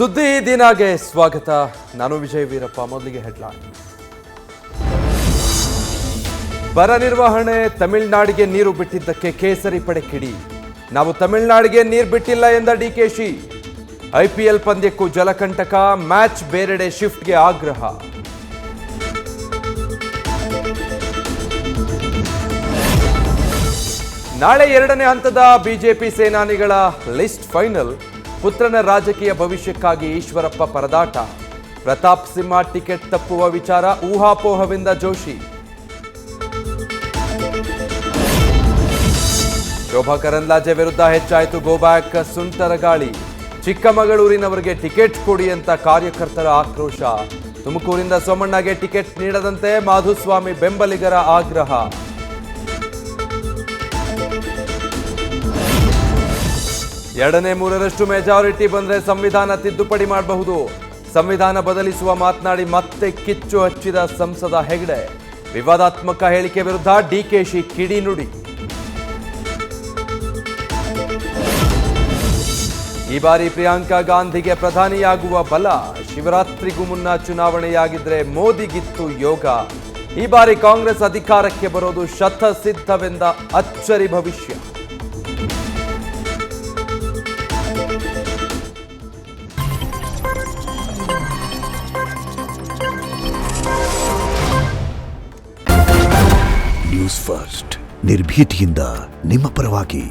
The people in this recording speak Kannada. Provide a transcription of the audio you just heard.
ಸುದ್ದಿ ದಿನಾಗೆ ಸ್ವಾಗತ. ನಾನು ವಿಜಯ್ ವೀರಪ್ಪ. ಮೊದಲಿಗೆ ಹೆಡ್ಲೈನ್. ಬರ ನಿರ್ವಹಣೆ, ತಮಿಳುನಾಡಿಗೆ ನೀರು ಬಿಟ್ಟಿದ್ದಕ್ಕೆ ಕೇಸರಿ ಪಡೆ ಕಿಡಿ. ನಾವು ತಮಿಳುನಾಡಿಗೆ ನೀರು ಬಿಟ್ಟಿಲ್ಲ ಎಂದ ಡಿಕೆಶಿ. ಐಪಿಎಲ್ ಪಂದ್ಯಕ್ಕೂ ಜಲಕಂಟಕ, ಮ್ಯಾಚ್ ಬೇರೆಡೆ ಶಿಫ್ಟ್ಗೆ ಆಗ್ರಹ. ನಾಳೆ ಎರಡನೇ ಹಂತದ ಬಿಜೆಪಿ ಸೇನಾನಿಗಳ ಲಿಸ್ಟ್ ಫೈನಲ್. ಪುತ್ರನ ರಾಜಕೀಯ ಭವಿಷ್ಯಕ್ಕಾಗಿ ಈಶ್ವರಪ್ಪ ಪರದಾಟ. ಪ್ರತಾಪ್ ಸಿಂಹ ಟಿಕೆಟ್ ತಪ್ಪುವ ವಿಚಾರ ಊಹಾಪೋಹವಿಂದ ಜೋಶಿ. ಶೋಭಾ ಕರಂದ್ಲಾಜೆ ವಿರುದ್ಧ ಹೆಚ್ಚಾಯಿತು ಗೋಬ್ಯಾಕ್ ಸುಂಟರಗಾಳಿ. ಚಿಕ್ಕಮಗಳೂರಿನವರಿಗೆ ಟಿಕೆಟ್ ಕೊಡಿ ಅಂತ ಕಾರ್ಯಕರ್ತರ ಆಕ್ರೋಶ. ತುಮಕೂರಿಂದ ಸೋಮಣ್ಣಗೆ ಟಿಕೆಟ್ ನೀಡದಂತೆ ಮಾಧುಸ್ವಾಮಿ ಬೆಂಬಲಿಗರ ಆಗ್ರಹ. ಎರಡನೇ ಮೂರರಷ್ಟು ಮೆಜಾರಿಟಿ ಬಂದರೆ ಸಂವಿಧಾನ ತಿದ್ದುಪಡಿ ಮಾಡಬಹುದು. ಸಂವಿಧಾನ ಬದಲಿಸುವ ಮಾತನಾಡಿ ಮತ್ತೆ ಕಿಚ್ಚು ಹಚ್ಚಿದ ಸಂಸದ ಹೆಗ್ಡೆ. ವಿವಾದಾತ್ಮಕ ಹೇಳಿಕೆ ವಿರುದ್ಧ ಡಿಕೆಶಿ ಕಿಡಿನುಡಿ. ಈ ಬಾರಿ ಪ್ರಿಯಾಂಕಾ ಗಾಂಧಿಗೆ ಪ್ರಧಾನಿಯಾಗುವ ಬಲ. ಶಿವರಾತ್ರಿಗೂ ಮುನ್ನ ಚುನಾವಣೆಯಾಗಿದ್ರೆ ಮೋದಿಗಿತ್ತು ಯೋಗ. ಈ ಬಾರಿ ಕಾಂಗ್ರೆಸ್ ಅಧಿಕಾರಕ್ಕೆ ಬರೋದು ಶತಸಿದ್ಧವೆಂದ ಅಚ್ಚರಿ ಭವಿಷ್ಯ. ನ್ಯೂಸ್ ಫಸ್ಟ್, ನಿರ್ಭೀತಿಯಿಂದ ನಿಮ್ಮ ಪರವಾಗಿ.